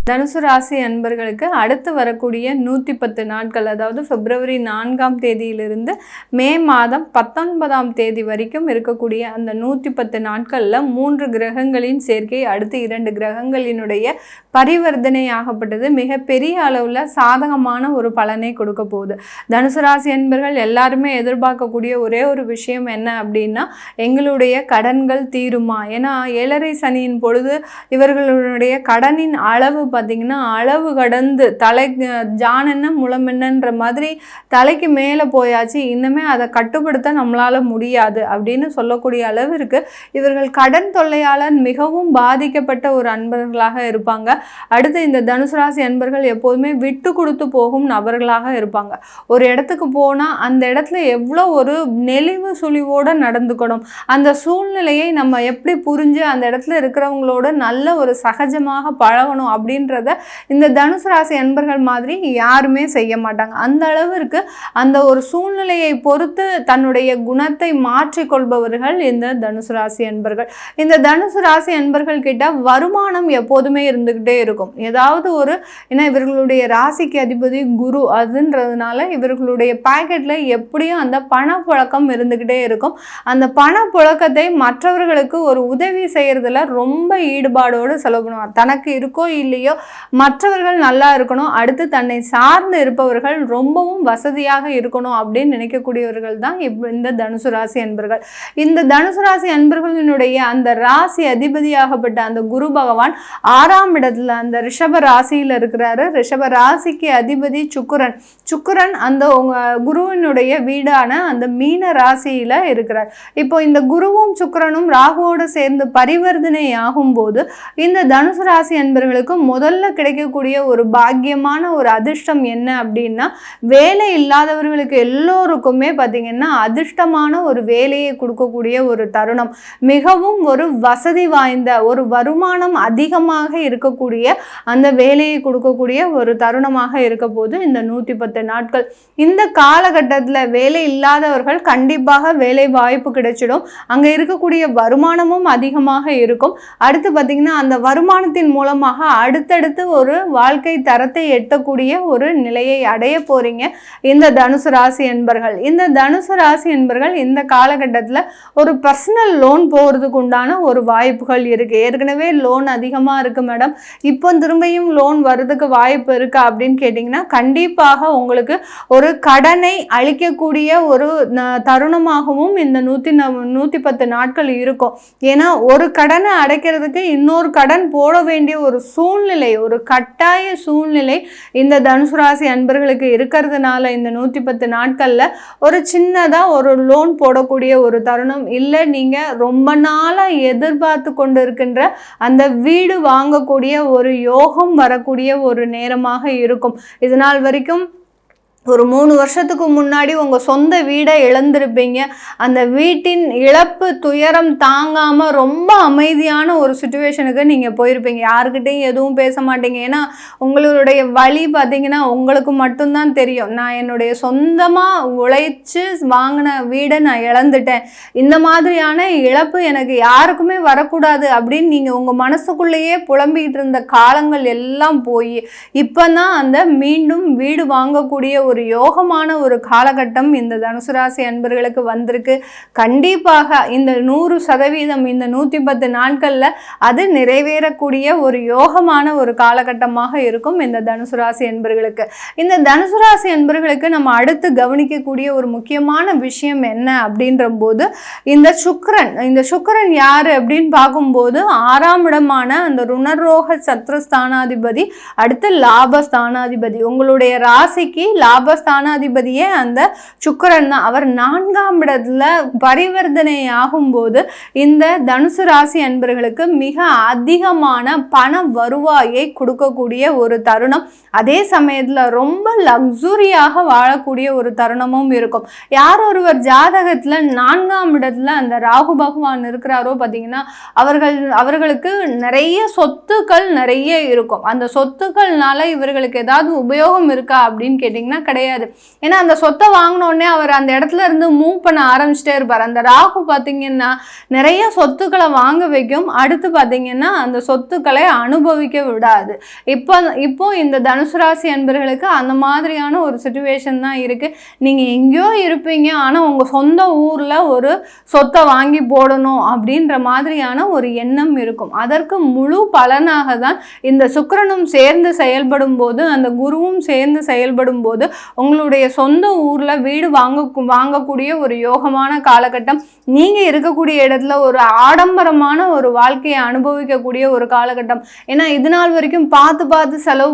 தனுசு ராசி அன்பர்களுக்கு அடுத்து வரக்கூடிய 110 நாட்கள், அதாவது பிப்ரவரி 4ஆம் தேதியிலிருந்து மே மாதம் 19ஆம் தேதி வரைக்கும் இருக்கக்கூடிய அந்த 110 நாட்களில் 3 கிரகங்களின் சேர்க்கை, அடுத்து 2 கிரகங்களினுடைய பரிவர்த்தனை ஆகப்பட்டது மிகப்பெரிய அளவில் சாதகமான ஒரு பலனை கொடுக்க போகுது. தனுசு ராசி அன்பர்கள் எல்லாருமே எதிர்பார்க்கக்கூடிய ஒரே ஒரு விஷயம் என்ன அப்படின்னா, எங்களுடைய கடன்கள் தீருமா? ஏன்னா 7.5 சனியின் பொழுது இவர்களுடைய கடனின் அளவு பார்த்தீங்கன்னா அளவு கடந்து தலை ஜான் என்ன முளம் என்னன்ற மாதிரி தலைக்கு மேலே போயாச்சு. இன்னுமே அதை கட்டுப்படுத்த நம்மளால முடியாது அப்படின்னு சொல்லக்கூடிய அளவிற்கு இவர்கள் கடன் தொல்லையால் மிகவும் பாதிக்கப்பட்ட ஒரு அன்பர்களாக இருப்பாங்க. அடுத்து இந்த தனுசு ராசி அன்பர்கள் எப்போதுமே விட்டு கொடுத்து போகும் நபர்களாக இருப்பாங்க. ஒரு இடத்துக்கு போனால் அந்த இடத்துல எவ்வளோ ஒரு நெளிவு சுழிவோடு நடந்துக்கணும், அந்த சூழ்நிலையை நம்ம எப்படி புரிஞ்சு அந்த இடத்துல இருக்கிறவங்களோட நல்ல ஒரு சகஜமாக பழகணும் அப்படின்றத இந்த தனுசு ராசி அன்பர்கள் மாதிரி யாருமே செய்ய மாட்டாங்க. அந்த அளவிற்கு அந்த ஒரு சூழ்நிலையை பொறுத்து தன்னுடைய குணத்தை மாற்றிக்கொள்பவர்கள் இந்த தனுசு ராசி அன்பர்கள். இந்த தனுசு ராசி அன்பர்கள் கிட்ட வருமானம் எப்போதுமே இருந்துகிட்டே இருக்கும். ஏதாவது ஒரு, ஏன்னா இவர்களுடைய ராசிக்கு அதிபதி குரு, அதுன்றதுனால இவர்களுடைய பாக்கெட்ல எப்படியும் அந்த பணப்புழக்கம் இருந்துகிட்டே இருக்கும். அந்த பணப்புழக்கத்தை மற்றவர்களுக்கு ஒரு உதவி செய்யறதுல ரொம்ப ஈடுபாடோடு செலவு பண்ணுவாங்க. தனக்கு இருக்கோ இல்லையோ மற்றவர்கள் நல்லா இருக்கணும், அடுத்து தன்னை சார்ந்து இருப்பவர்கள் ரொம்பவும் வசதியாக இருக்கணும் அப்படின்னு நினைக்கக்கூடியவர்கள் தான் இந்த தனுசு ராசி அன்பர்கள். இந்த தனுசு ராசி அன்பர்களினுடைய அந்த ராசி அதிபதியாகப்பட்ட அந்த குரு பகவான் 6ஆம் இடத்துல அந்த ரிஷப ராசியில் இருக்கிறாரு. ரிஷப ராசிக்கு அதிபதி சுக்கிரன். சுக்கிரன் அந்த குருவினுடைய வீடான அந்த மீன ராசியில இருக்கிறார். இப்போ இந்த குருவும் சுக்கிரனும் ராகுவோடு சேர்ந்து பரிவர்த்தனை ஆகும்போது இந்த தனுசு ராசி அன்பர்களுக்கு முதல்ல கிடைக்கக்கூடிய ஒரு பாக்கியமான ஒரு அதிர்ஷ்டம் என்ன அப்படின்னா, வேலை இல்லாதவர்களுக்கு எல்லோருக்குமே பார்த்தீங்கன்னா அதிர்ஷ்டமான ஒரு வேலையை கொடுக்கக்கூடிய ஒரு தருணம், மிகவும் ஒரு வசதி வாய்ந்த ஒரு வருமானம் அதிகமாக இருக்கக்கூடிய அந்த வேலையை கொடுக்கக்கூடிய ஒரு தருணமாக இருக்க போது இந்த 110 நாட்கள். இந்த காலகட்டத்தில் வேலை இல்லாதவர்கள் கண்டிப்பாக வேலை வாய்ப்பு கிடைச்சிடும். அங்கே இருக்கக்கூடிய வருமானமும் அதிகமாக இருக்கும். அடுத்து பார்த்தீங்கன்னா அந்த வருமானத்தின் மூலமாக அடுத்தடுத்து ஒரு வாழ்க்கை தரத்தை எட்டக்கூடிய ஒரு நிலையை அடைய போறீங்க இந்த தனுசு ராசி என்பர்கள். இந்த தனுசு ராசி என்பர்கள் இந்த காலகட்டத்தில் ஒரு பர்சனல் லோன் போகிறதுக்கு உண்டான ஒரு வாய்ப்புகள் இருக்கு. ஏற்கனவே லோன் அதிகமாக இருக்கு மேடம், இப்போ திரும்பியும் லோன் வர்றதுக்கு வாய்ப்பு இருக்கா அப்படின்னு கேட்டிங்கன்னா, கண்டிப்பாக உங்களுக்கு ஒரு கடனை அளிக்கக்கூடிய ஒரு தருணமாகவும் இந்த 110 நாட்கள் இருக்கும். ஏன்னா ஒரு கடனை அடைக்கிறதுக்கு இன்னொரு கடன் போட வேண்டிய ஒரு சூழ்நிலை, ஒரு கட்டாய சூழ்நிலை இந்த தனுசு ராசி அன்பர்களுக்கு இருக்கிறதுனால இந்த 110 நாட்கள்ல ஒரு சின்னதா ஒரு லோன் போடக்கூடிய ஒரு தருணம் இல்லை. நீங்க ரொம்ப நாளா எதிர்பார்த்து கொண்டு இருக்கின்ற அந்த வீடு வாங்கக்கூடிய ஒரு யோகம் வரக்கூடிய ஒரு நேரமாக இருக்கும். இதனால் வரைக்கும் ஒரு 3 வருஷத்துக்கு முன்னாடி உங்கள் சொந்த வீடை இழந்திருப்பீங்க. அந்த வீட்டின் இழப்பு துயரம் தாங்காமல் ரொம்ப அமைதியான ஒரு சுச்சுவேஷனுக்கு நீங்கள் போயிருப்பீங்க. யாருக்கிட்டையும் எதுவும் பேச மாட்டீங்க. ஏன்னா உங்களுடைய வழி பார்த்தீங்கன்னா உங்களுக்கு மட்டும்தான் தெரியும். நான் என்னுடைய சொந்தமாக உழைச்சி வாங்கின வீடை நான் இழந்துட்டேன், இந்த மாதிரியான இழப்பு எனக்கு யாருக்குமே வரக்கூடாது அப்படின்னு நீங்கள் உங்கள் மனசுக்குள்ளேயே புலம்பிக்கிட்டு இருந்த காலங்கள் எல்லாம் போய் இப்போ தான் அந்த மீண்டும் வீடு வாங்கக்கூடிய ஒரு யோகமான ஒரு காலகட்டம் இந்த தனுசு ராசி அன்பர்களுக்கு வந்திருக்கு. கண்டிப்பாக இந்த 100% இந்த 110 நாட்கள்ல அது நிறைவேறக்கூடிய ஒரு யோகமான ஒரு காலகட்டமாக இருக்கும் இந்த தனுசு ராசி அன்பர்களுக்கு. இந்த தனுசு ராசி அன்பர்களுக்கு நம்ம அடுத்து கவனிக்கக்கூடிய ஒரு முக்கியமான விஷயம் என்ன அப்படின்ற போது, இந்த சுக்கிரன் யாரு அப்படின்னு பார்க்கும்போது 6ஆம் இடமான அந்த ருணரோக சத்ருஸ்தானாதிபதி, அடுத்து லாபஸ்தானாதிபதி. உங்களுடைய ராசிக்கு லாபஸ்தானாதிபதியே அந்த சுக்கிரன் தான். அவர் 4ஆம் இடத்துல பரிவர்த்தனை ஆகும்போது இந்த தனுசு ராசி அன்பர்களுக்கு மிக அதிகமான பண வருவாயை கொடுக்கக்கூடிய ஒரு தருணம். அதே சமயத்தில் ரொம்ப லக்ஸுரியாக வாழக்கூடிய ஒரு தருணமும் இருக்கும். யார் ஒருவர் ஜாதகத்தில் 4ஆம் இடத்துல அந்த ராகு பகவான் இருக்கிறாரோ பார்த்தீங்கன்னா, அவர்களுக்கு நிறைய சொத்துக்கள் நிறைய இருக்கும். அந்த சொத்துக்கள்னால இவர்களுக்கு ஏதாவது உபயோகம் இருக்கா அப்படின்னு கேட்டிங்கன்னா கிடையாது. ஏன்னா அந்த சொத்தை வாங்கினோடனே அவர் அந்த இடத்துல இருந்து மூவ் பண்ண ஆரம்பிச்சிட்டே இருப்பார். அந்த ராகு பார்த்தீங்கன்னா நிறைய சொத்துக்களை வாங்க வைக்கும், அடுத்து பார்த்தீங்கன்னா அந்த சொத்துக்களை அனுபவிக்க விடாது. இப்போ இந்த தனுசு ராசி அன்பர்களுக்கு அந்த மாதிரியான ஒரு சிச்சுவேஷன் தான் இருக்குது. நீங்கள் எங்கேயோ இருப்பீங்க, ஆனால் உங்கள் சொந்த ஊரில் ஒரு சொத்தை வாங்கி போடணும் அப்படின்ற மாதிரியான ஒரு எண்ணம் இருக்கும். அதற்கு முழு பலனாக தான் இந்த சுக்கிரனும் சேர்ந்து செயல்படும் போது, அந்த குருவும் சேர்ந்து செயல்படும் போது உங்களுடைய சொந்த ஊரில் வீடு வாங்கக்கூடிய ஒரு யோகமான காலகட்டம், நீங்கள் இருக்கக்கூடிய இடத்துல ஒரு ஆடம்பரமான ஒரு வாழ்க்கையை அனுபவிக்கக்கூடிய ஒரு காலகட்டம். ஏன்னா இது நாள் வரைக்கும் பார்த்து செலவு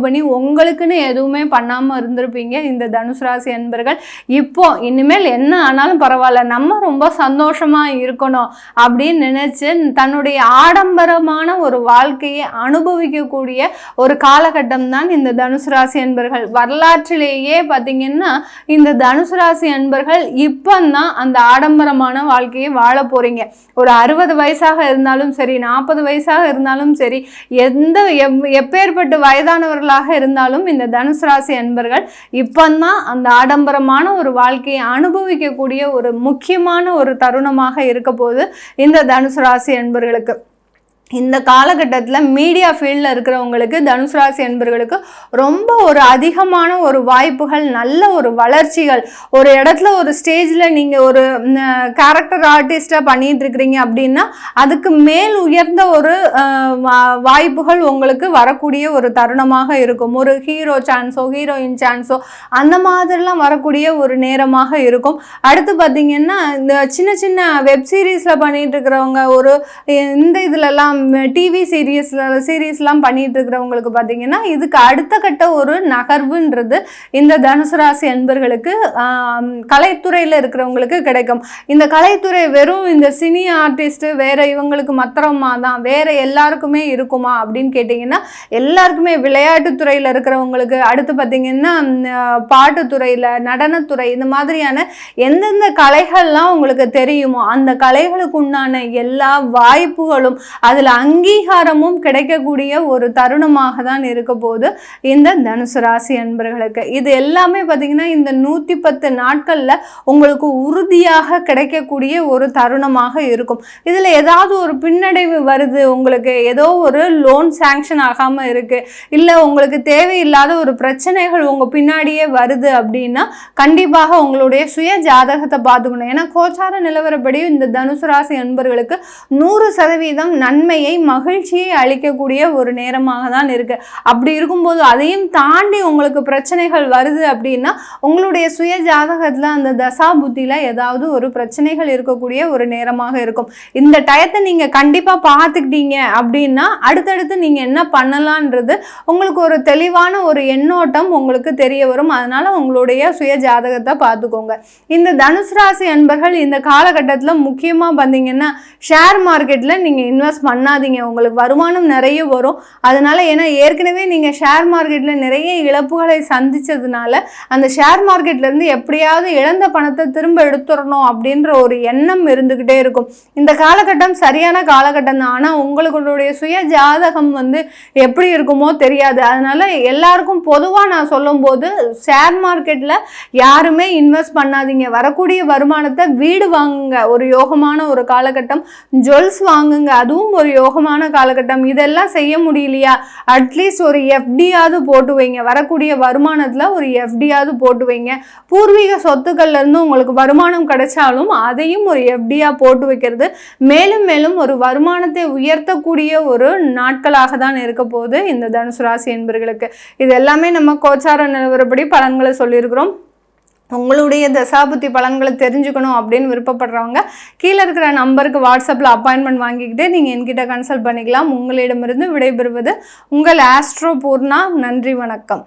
பண்ணி உங்களுக்குன்னு எதுவுமே பண்ணாமல் இருந்திருப்பீங்க இந்த தனுசு ராசி அன்பர்கள். இப்போ இனிமேல் என்ன ஆனாலும் பரவாயில்ல, நம்ம ரொம்ப சந்தோஷமாக இருக்கணும் அப்படின்னு நினச்சி தன்னுடைய ஆடம்பரமான ஒரு வாழ்க்கையை அனுபவிக்கக்கூடிய ஒரு காலகட்டம் தான் இந்த தனுசு ராசி அன்பர்கள். வரலாற்றிலேயே பார்த்தீங்கன்னா இந்த தனுசு ராசி அன்பர்கள் இப்போதான் அந்த ஆடம்பரமான வாழ்க்கையை வாழ போறீங்க. ஒரு 60 வயசாக இருந்தாலும் சரி, 40 வயசாக இருந்தாலும் சரி, எப்பேற்பட்ட வயதானவர்களாக இருந்தாலும் இந்த தனுசு ராசி அன்பர்கள் இப்போதான் அந்த ஆடம்பரமான ஒரு வாழ்க்கையை அனுபவிக்கக்கூடிய ஒரு முக்கியமான ஒரு தருணமாக இருக்க போது இந்த தனுசு ராசி அன்பர்களுக்கு. இந்த காலகட்டத்தில் மீடியா ஃபீல்டில் இருக்கிறவங்களுக்கு, தனுசு ராசி அன்பர்களுக்கு ரொம்ப ஒரு அதிகமான ஒரு வாய்ப்புகள், நல்ல ஒரு வளர்ச்சிகள், ஒரு இடத்துல ஒரு ஸ்டேஜில் நீங்கள் ஒரு கேரக்டர் ஆர்டிஸ்டாக பண்ணிகிட்டு இருக்கிறீங்க அப்படின்னா அதுக்கு மேல் உயர்ந்த ஒரு வாய்ப்புகள் உங்களுக்கு வரக்கூடிய ஒரு தருணமாக இருக்கும். ஒரு ஹீரோ சான்ஸோ ஹீரோயின் சான்ஸோ அந்த மாதிரிலாம் வரக்கூடிய ஒரு நேரமாக இருக்கும். அடுத்து பார்த்திங்கன்னா இந்த சின்ன சின்ன வெப் சீரீஸில் பண்ணிகிட்டு இருக்கிறவங்க, ஒரு இந்த இதிலெல்லாம் டிவி சீரீஸ்லாம் பண்ணிட்டு இருக்கிறவங்களுக்கு பார்த்தீங்கன்னா இதுக்கு அடுத்த கட்ட ஒரு நகர்வுன்றது இந்த தனுசு ராசி அன்பர்களுக்கு கலைத்துறையில் இருக்கிறவங்களுக்கு கிடைக்கும். இந்த கலைத்துறை வெறும் இந்த சினி ஆர்டிஸ்ட்டு வேற இவங்களுக்கு மாத்திரமா தான், வேற எல்லாருக்குமே இருக்குமா அப்படின்னு கேட்டிங்கன்னா எல்லாருக்குமே, விளையாட்டுத்துறையில் இருக்கிறவங்களுக்கு, அடுத்து பார்த்தீங்கன்னா பாட்டுத்துறையில், நடனத்துறை, இந்த மாதிரியான எந்தெந்த கலைகள்லாம் உங்களுக்கு தெரியுமோ அந்த கலைகளுக்கு உண்டான எல்லா வாய்ப்புகளும் அதில் அங்கீகாரமும் கிடைக்கக்கூடிய ஒரு தருணமாக தான் இருக்க போது இந்த தனுசு ராசி அன்பர்களுக்கு. இது எல்லாமே பார்த்தீங்கன்னா இந்த 110 நாட்களில் உங்களுக்கு உறுதியாக கிடைக்கக்கூடிய ஒரு தருணமாக இருக்கும். இதில் ஏதாவது ஒரு பின்னடைவு வருது, உங்களுக்கு ஏதோ ஒரு லோன் சாங்ஷன் ஆகாமல் இருக்குது, இல்லை உங்களுக்கு தேவையில்லாத ஒரு பிரச்சனைகள் உங்கள் பின்னாடியே வருது அப்படின்னா கண்டிப்பாக உங்களுடைய சுய ஜாதகத்தை பார்த்துக்கணும். ஏன்னா கோச்சார நிலவரப்படி இந்த தனுசு ராசி அன்பர்களுக்கு 100% நன்மையை, மகிழ்ச்சியை அளிக்கக்கூடிய ஒரு நேரமாக தான் இருக்கு. அப்படி இருக்கும்போது அதையும் தாண்டி உங்களுக்கு பிரச்சனைகள் வருது அப்படின்னா உங்களுடைய சுய ஜாதகத்தில் அந்த தசா புத்தியில் ஏதாவது ஒரு பிரச்சனைகள் இருக்கக்கூடிய ஒரு நேரமாக இருக்கும். இந்த டயத்தை நீங்கள் கண்டிப்பாக பார்த்துக்கிட்டீங்க அப்படின்னா அடுத்தடுத்து நீங்கள் என்ன பண்ணலான்றது உங்களுக்கு ஒரு தெளிவான ஒரு எண்ணோட்டம் உங்களுக்கு தெரிய வரும். அதனால உங்களுடைய சுய ஜாதகத்தை பார்த்துக்கோங்க. இந்த தனுசு ராசி அன்பர்கள் இந்த காலகட்டத்தில் முக்கியமாக பார்த்தீங்கன்னா ஷேர் மார்க்கெட்டில் நீங்கள் இன்வெஸ்ட் பண்ணாதீங்க. உங்களுக்கு வருமானம் நிறைய வரும். அதனால ஏன்னா ஏற்கனவே நீங்கள் ஷேர் மார்க்கெட்டில் நிறைய இழப்புகளை சந்திச்சதுனால அந்த ஷேர் மார்க்கெட்லேருந்து எப்படியாவது இழந்த பணத்தை திரும்ப எடுத்துடணும் அப்படின்ற ஒரு எண்ணம் இருந்துக்கிட்டே இருக்கும். இந்த காலகட்டம் சரியான காலகட்டம் தான். ஆனால் உங்களுடைய சுய ஜாதகம் எப்படி இருக்குமோ தெரியாது. அதனால எல்லாருக்கும் பொதுவாக நான் சொல்லும்போது ஷேர் மார்க்கெட்டில் யாருமே இன்வெஸ்ட் பண்ணாதீங்க. வரக்கூடிய வருமானத்தை வீடு வாங்குங்க, ஒரு யோகமான ஒரு காலகட்டம். ஜுவல்ஸ் வாங்குங்க, அதுவும் ஒரு யோகமான காலகட்டம். இதெல்லாம் செய்ய முடியலையா, அட்லீஸ்ட் ஒரு எஃப்டியாவது போட்டு வைங்க. வரக்கூடிய வருமானத்தில் ஒரு எஃப்டியாவது போட்டு வைங்க. பூர்வீக சொத்துக்கள்ல இருந்து உங்களுக்கு வருமானம் கிடைச்சாலும் அதையும் ஒரு எஃப்டியா போட்டு வைக்கிறது மேலும் மேலும் ஒரு வருமானத்தை உயர்த்தக்கூடிய ஒரு நாட்களாக தான் இருக்க போகுது இந்த தனுசு ராசி என்பர்களுக்கு. இது எல்லாமே நம்ம கோச்சார நிலவரப்படி பலன்களை சொல்லியிருக்கிறோம். உங்களுடைய தசாபுத்தி பலன்களை தெரிஞ்சுக்கணும் அப்படின்னு விருப்பப்படுறவங்க கீழே இருக்கிற நம்பருக்கு வாட்ஸ்அப்பில் அப்பாயின்மெண்ட் வாங்கிக்கிட்டு நீங்கள் என்கிட்ட கன்சல்ட் பண்ணிக்கலாம். உங்களிடமிருந்து விடைபெறுவது உங்கள் ஆஸ்ட்ரோ பூர்ணா. நன்றி, வணக்கம்.